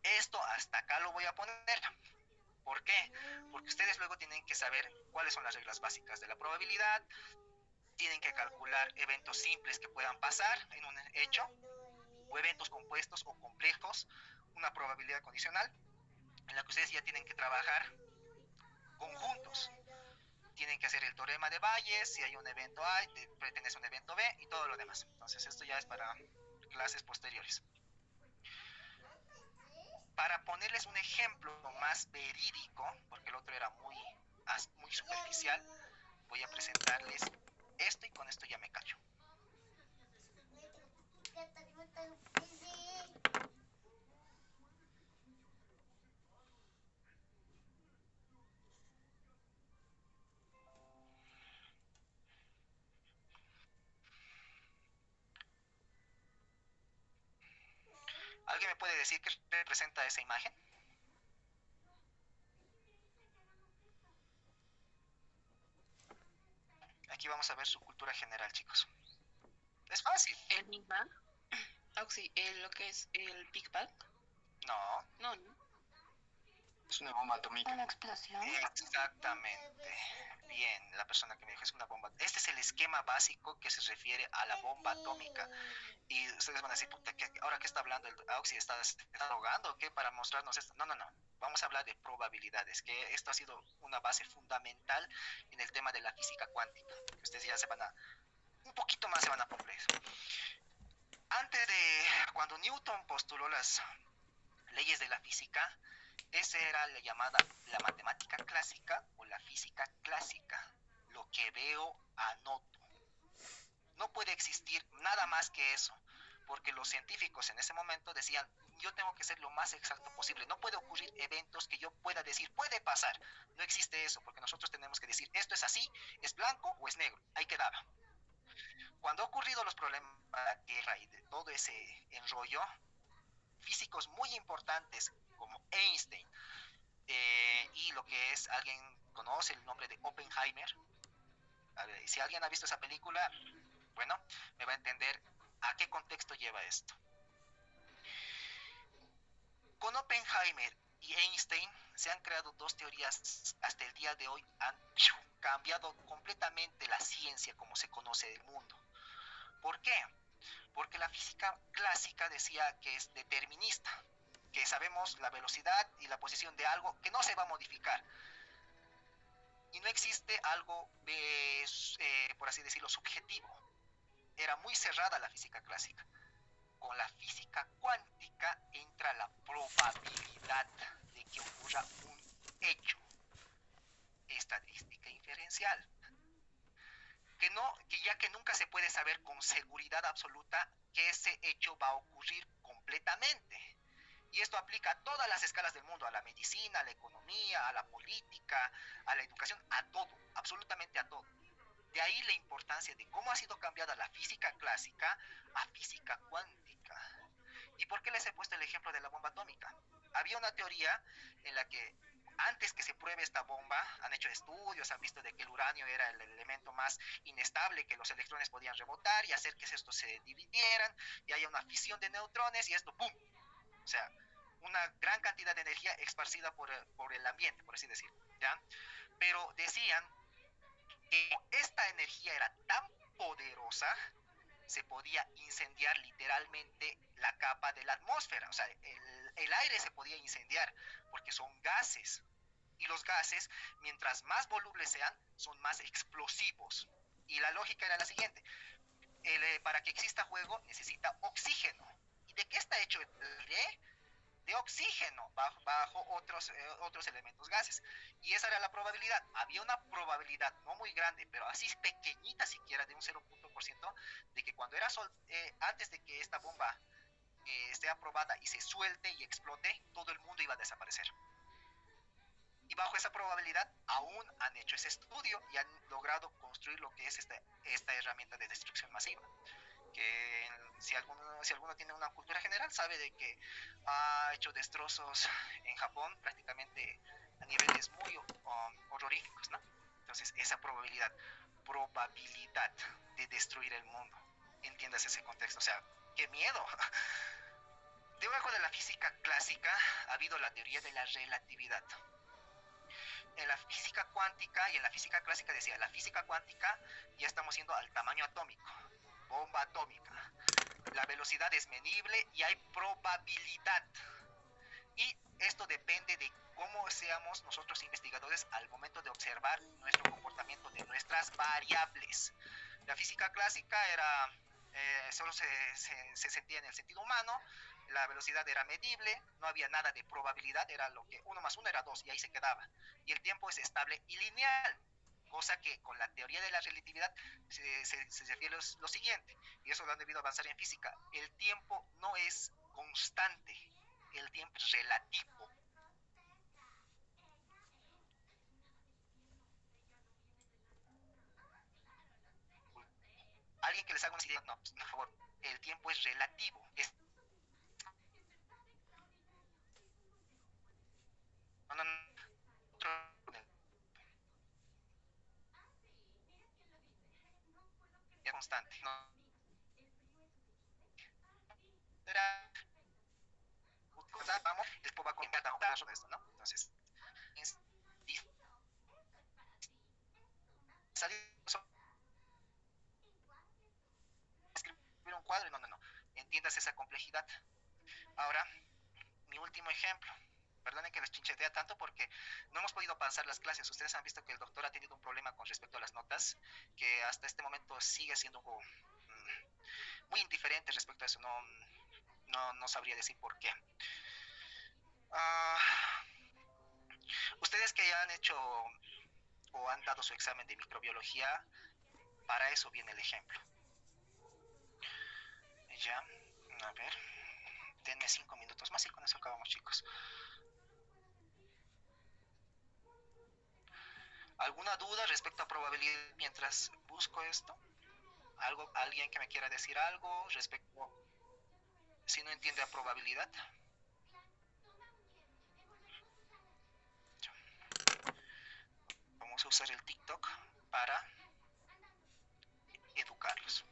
Esto hasta acá lo voy a poner. ¿Por qué? Porque ustedes luego tienen que saber cuáles son las reglas básicas de la probabilidad, tienen que calcular eventos simples que puedan pasar en un hecho, o eventos compuestos o complejos, una probabilidad condicional, en la que ustedes ya tienen que trabajar conjuntos. Tienen que hacer el teorema de Bayes, si hay un evento A, pertenece a un evento B y todo lo demás. Entonces esto ya es para clases posteriores. Para ponerles un ejemplo más verídico, porque el otro era muy superficial, voy a presentarles esto y con esto ya me callo. ¿Alguien me puede decir qué representa esa imagen? Aquí vamos a ver su cultura general, chicos. Es fácil. El Big Bang. Sí, lo que es el Big Bang. No. No, no. Es una bomba atómica. Una explosión. Exactamente. Bien, la persona que me dijo es una bomba. Este es el esquema básico que se refiere a la bomba atómica. Y ustedes van a decir, puta, ¿ahora qué está hablando el Auxi? ¿Está drogando o qué para mostrarnos esto? No, no, no. Vamos a hablar de probabilidades, que esto ha sido una base fundamental en el tema de la física cuántica. Que ustedes ya un poquito más se van a poner eso. Antes de, cuando Newton postuló las leyes de la física, esa era la llamada la matemática clásica o la física clásica. Lo que veo, anoto. No puede existir nada más que eso, porque los científicos en ese momento decían, yo tengo que ser lo más exacto posible, no puede ocurrir eventos que yo pueda decir, puede pasar, no existe eso, porque nosotros tenemos que decir, esto es así, es blanco o es negro, ahí quedaba. Cuando ha ocurrido los problemas de la Tierra y de todo ese enrollo, físicos muy importantes como Einstein, y lo que es, alguien conoce el nombre de Oppenheimer, a ver, si alguien ha visto esa película, bueno, me va a entender a qué contexto lleva esto. Con Oppenheimer y Einstein se han creado dos teorías hasta el día de hoy, han cambiado completamente la ciencia como se conoce del mundo. ¿Por qué? Porque la física clásica decía que es determinista, que sabemos la velocidad y la posición de algo que no se va a modificar. Y no existe algo, por así decirlo, subjetivo. Era muy cerrada la física clásica. Con la física cuántica entra la probabilidad de que ocurra un hecho, estadística inferencial, que ya que nunca se puede saber con seguridad absoluta que ese hecho va a ocurrir completamente. Y esto aplica a todas las escalas del mundo, a la medicina, a la economía, a la política, a la educación, a todo, absolutamente a todo. De ahí la importancia de cómo ha sido cambiada la física clásica a física cuántica. ¿Y por qué les he puesto el ejemplo de la bomba atómica? Había una teoría en la que antes que se pruebe esta bomba, han hecho estudios, han visto de que el uranio era el elemento más inestable, que los electrones podían rebotar y hacer que estos se dividieran y haya una fisión de neutrones y esto, ¡pum! O sea, una gran cantidad de energía esparcida por el ambiente, por así decirlo, ¿ya? Pero decían que esta energía era tan poderosa, se podía incendiar literalmente la capa de la atmósfera, o sea, el aire se podía incendiar porque son gases, y los gases, mientras más volubles sean, son más explosivos. Y la lógica era la siguiente, para que exista fuego necesita oxígeno. ¿Y de qué está hecho el aire? De oxígeno bajo otros elementos gases. Y esa era la probabilidad. Había una probabilidad no muy grande, pero así pequeñita siquiera, de un 0%, de que cuando era antes de que esta bomba esté aprobada y se suelte y explote, todo el mundo iba a desaparecer. Y bajo esa probabilidad aún han hecho ese estudio y han logrado construir lo que es esta herramienta de destrucción masiva. Que si alguno tiene una cultura general sabe de que ha hecho destrozos en Japón prácticamente a niveles muy horroríficos, ¿no? Entonces esa probabilidad de destruir el mundo, entiendas ese contexto, o sea, qué miedo. Debajo de la física clásica ha habido la teoría de la relatividad. En la física cuántica y en la física clásica decía, la física cuántica ya estamos yendo al tamaño atómico, bomba atómica. La velocidad es medible y hay probabilidad. Y esto depende de cómo seamos nosotros investigadores al momento de observar nuestro comportamiento de nuestras variables. La física clásica era, solo se sentía en el sentido humano, la velocidad era medible, no había nada de probabilidad, era lo que 1 más 1 era 2 y ahí se quedaba. Y el tiempo es estable y lineal, cosa que con la teoría de la relatividad se refiere lo siguiente, y eso lo han debido avanzar en física, el tiempo no es constante, el tiempo es relativo. Alguien que les haga una idea, no, por favor, el tiempo es relativo, no, no, no, es constante, no, era, vamos, después va a contar sobre esto, ¿no? Entonces, es salir escribir un cuadro, no, entiendas esa complejidad. Ahora, mi último ejemplo. Perdonen que les chinchetea tanto porque no hemos podido pasar las clases. Ustedes han visto que el doctor ha tenido un problema con respecto a las notas, que hasta este momento sigue siendo muy indiferente respecto a eso. No sabría decir por qué. Ustedes que ya han hecho o han dado su examen de microbiología, para eso viene el ejemplo. Ya, a ver, denme 5 minutos más y con eso acabamos, chicos. ¿Alguna duda respecto a probabilidad mientras busco esto? ¿Alguien que me quiera decir algo respecto, si no entiende a probabilidad? Vamos a usar el TikTok para educarlos.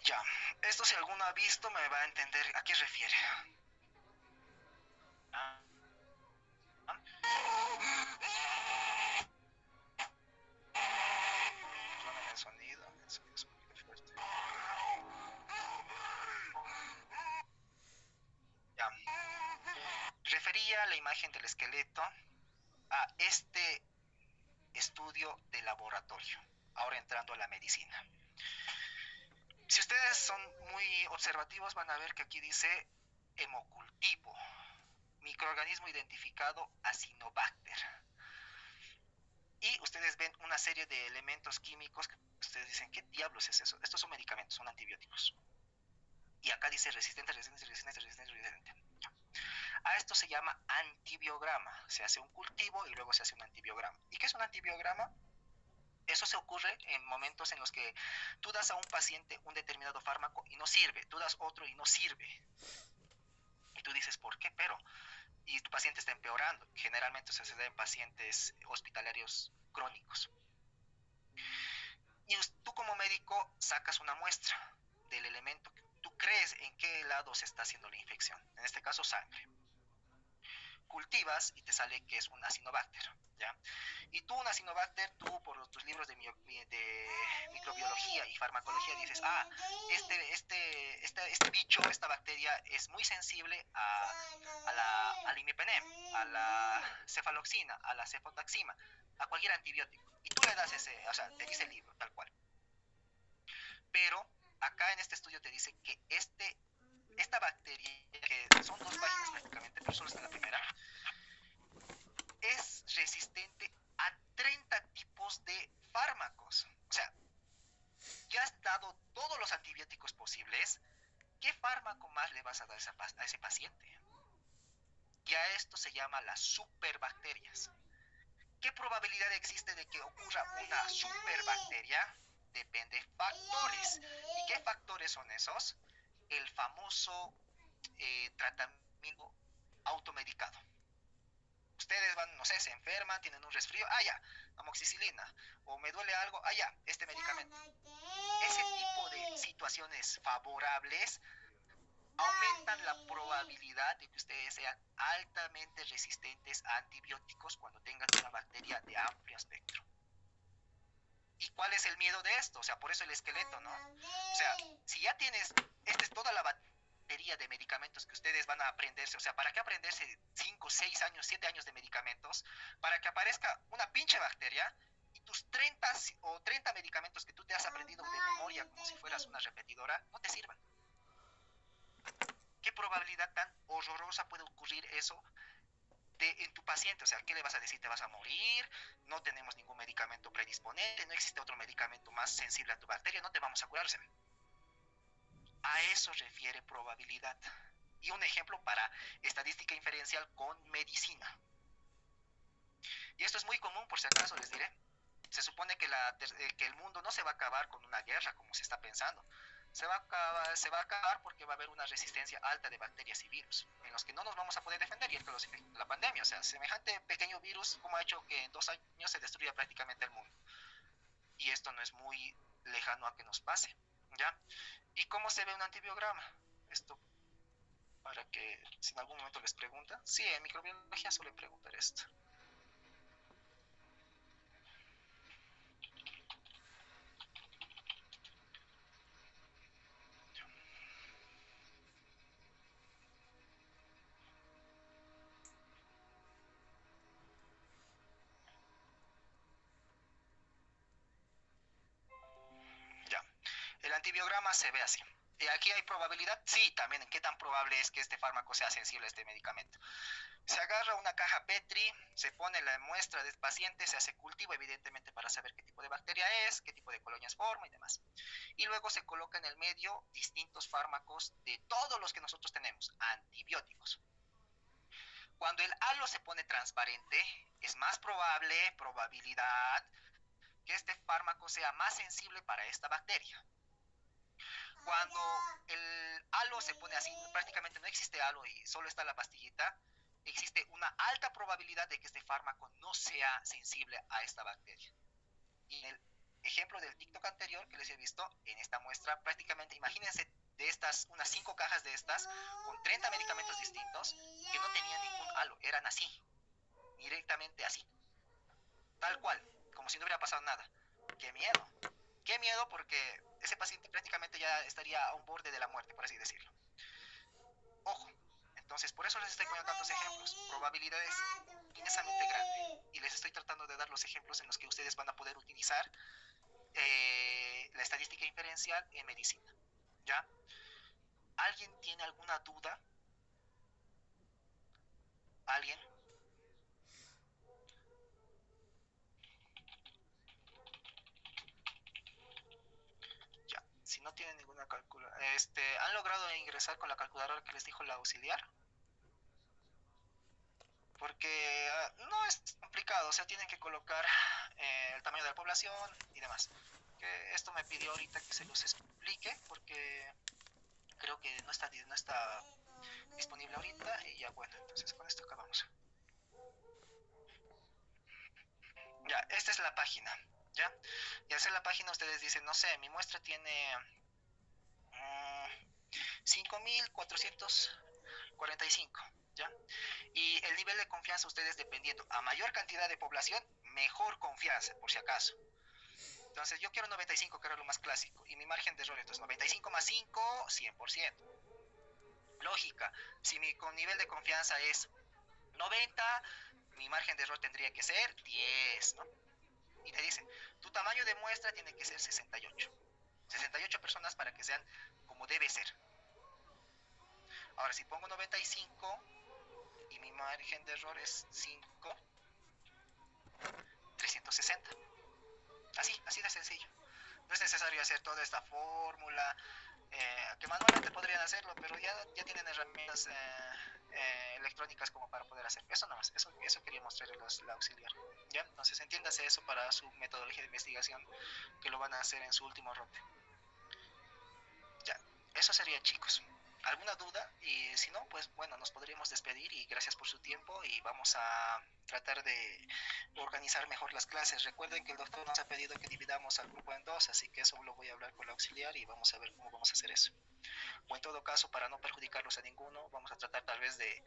Ya, esto si alguno ha visto me va a entender a qué refiere. Suena el sonido es muy fuerte. Ya. Refería la imagen del esqueleto a este estudio de laboratorio, ahora entrando a la medicina. Si ustedes son muy observativos van a ver que aquí dice hemocultivo, microorganismo identificado Acinobacter. Y ustedes ven una serie de elementos químicos que ustedes dicen, ¿qué diablos es eso? Estos son medicamentos, son antibióticos. Y acá dice resistente, resistente, resistente, resistente, resistente. A esto se llama antibiograma. Se hace un cultivo y luego se hace un antibiograma. ¿Y qué es un antibiograma? Eso se ocurre en momentos en los que tú das a un paciente un determinado fármaco y no sirve, tú das otro y no sirve. Y tú dices, ¿por qué? Pero, y tu paciente está empeorando. Generalmente se da en pacientes hospitalarios crónicos. Y tú como médico sacas una muestra del elemento que tú crees en qué lado se está haciendo la infección. En este caso, sangre. Cultivas y te sale que es un Acinobacter, ¿ya? Y tú un Acinobacter, tú por tus libros de microbiología y farmacología dices, este bicho, esta bacteria es muy sensible al imipenem, a la cefaloxina, a la cefotaxima, a cualquier antibiótico. Y tú le das ese, o sea, te dice el libro, tal cual. Pero acá en este estudio te dice que esta bacteria, que son 2 páginas prácticamente, pero solo está en la primera, es resistente a 30 tipos de fármacos. O sea, ya has dado todos los antibióticos posibles. ¿Qué fármaco más le vas a dar a ese paciente? Y a esto se llama las superbacterias. ¿Qué probabilidad existe de que ocurra una superbacteria? Depende de factores. ¿Y qué factores son esos? El famoso tratamiento automedicado. Ustedes van, no sé, se enferman, tienen un resfrío, ya, amoxicilina, o me duele algo, ya, este medicamento. Ese tipo de situaciones favorables aumentan la probabilidad de que ustedes sean altamente resistentes a antibióticos cuando tengan una bacteria de amplio espectro. ¿Y cuál es el miedo de esto? O sea, por eso el esqueleto, ¿no? O sea, si ya tienes, esta es toda la batería de medicamentos que ustedes van a aprenderse, o sea, ¿para qué aprenderse 5, 6 años, 7 años de medicamentos? Para que aparezca una pinche bacteria y tus 30 medicamentos que tú te has aprendido de memoria como si fueras una repetidora, no te sirvan. ¿Qué probabilidad tan horrorosa puede ocurrir eso en tu paciente? O sea, ¿qué le vas a decir? ¿Te vas a morir? No tenemos ningún medicamento predisponente, no existe otro medicamento más sensible a tu bacteria, no te vamos a curarse. A eso refiere probabilidad. Y un ejemplo para estadística inferencial con medicina. Y esto es muy común, por si acaso les diré. Se supone que el mundo no se va a acabar con una guerra, como se está pensando. Se va a acabar porque va a haber una resistencia alta de bacterias y virus, en los que no nos vamos a poder defender, y es la pandemia. O sea, semejante pequeño virus, como ha hecho que en 2 años se destruya prácticamente el mundo. Y esto no es muy lejano a que nos pase, ¿ya? ¿Y cómo se ve un antibiograma? Esto, para que si en algún momento les preguntan. Sí, en microbiología suelen preguntar esto. Ya. El antibiograma se ve así. ¿Aquí hay probabilidad? Sí, también. ¿Qué tan probable es que este fármaco sea sensible a este medicamento? Se agarra una caja Petri, se pone la muestra del paciente, se hace cultivo evidentemente para saber qué tipo de bacteria es, qué tipo de colonias forma y demás. Y luego se coloca en el medio distintos fármacos de todos los que nosotros tenemos, antibióticos. Cuando el halo se pone transparente, es más probabilidad que este fármaco sea más sensible para esta bacteria. Cuando el halo se pone así, prácticamente no existe halo y solo está la pastillita, existe una alta probabilidad de que este fármaco no sea sensible a esta bacteria. Y en el ejemplo del TikTok anterior que les he visto, en esta muestra, prácticamente imagínense de estas, unas 5 cajas de estas, con 30 medicamentos distintos, que no tenían ningún halo, eran así, directamente así, tal cual, como si no hubiera pasado nada. ¡Qué miedo! ¡Qué miedo! Porque ese paciente prácticamente ya estaría a un borde de la muerte, por así decirlo. Ojo, entonces por eso les estoy poniendo tantos ejemplos. Probabilidades inmensamente grandes. Y les estoy tratando de dar los ejemplos en los que ustedes van a poder utilizar la estadística inferencial en medicina. ¿Ya? ¿Alguien tiene alguna duda? ¿Alguien? Ya. Si no tienen ninguna calculadora, ¿han logrado ingresar con la calculadora que les dijo la auxiliar? Porque no es complicado, o sea, tienen que colocar el tamaño de la población y demás. Que esto me pidió ahorita que se los explique, porque creo que no está disponible ahorita, y ya bueno, entonces con esto acabamos. Ya, esta es la página, ¿ya? Y al hacer la página ustedes dicen, no sé, mi muestra tiene 5.445, ¿ya? Y el nivel de confianza ustedes dependiendo, a mayor cantidad de población, mejor confianza, por si acaso. Entonces yo quiero 95, que era lo más clásico, y mi margen de error, entonces 95 más 5, 100%. Lógica, si mi nivel de confianza es 90, mi margen de error tendría que ser 10, ¿no? Y te dice, tu tamaño de muestra tiene que ser 68. 68 personas para que sean como debe ser. Ahora, si pongo 95 y mi margen de error es 5, 360. Así de sencillo. No es necesario hacer toda esta fórmula, que manualmente podrían hacerlo, pero ya tienen herramientas electrónicas como para poder hacer. Eso nada más, eso quería mostrarles la auxiliar. ¿Ya? Entonces entiéndase eso para su metodología de investigación, que lo van a hacer en su último rote. Ya, eso sería, chicos. ¿Alguna duda? Y si no, pues bueno, nos podríamos despedir, y gracias por su tiempo, y vamos a tratar de organizar mejor las clases. Recuerden que el doctor nos ha pedido que dividamos al grupo en dos, así que eso lo voy a hablar con la auxiliar y vamos a ver cómo vamos a hacer eso. O en todo caso, para no perjudicarlos a ninguno, vamos a tratar tal vez de,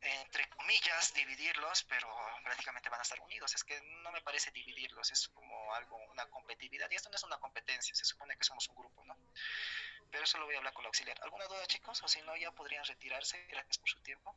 entre comillas, dividirlos, pero prácticamente van a estar unidos. Es que no me parece dividirlos, es como algo, una competitividad, y esto no es una competencia, se supone que somos un grupo, ¿no? Pero eso lo voy a hablar con la auxiliar. ¿Alguna duda, chicos? O si no, ya podrían retirarse. Gracias por su tiempo.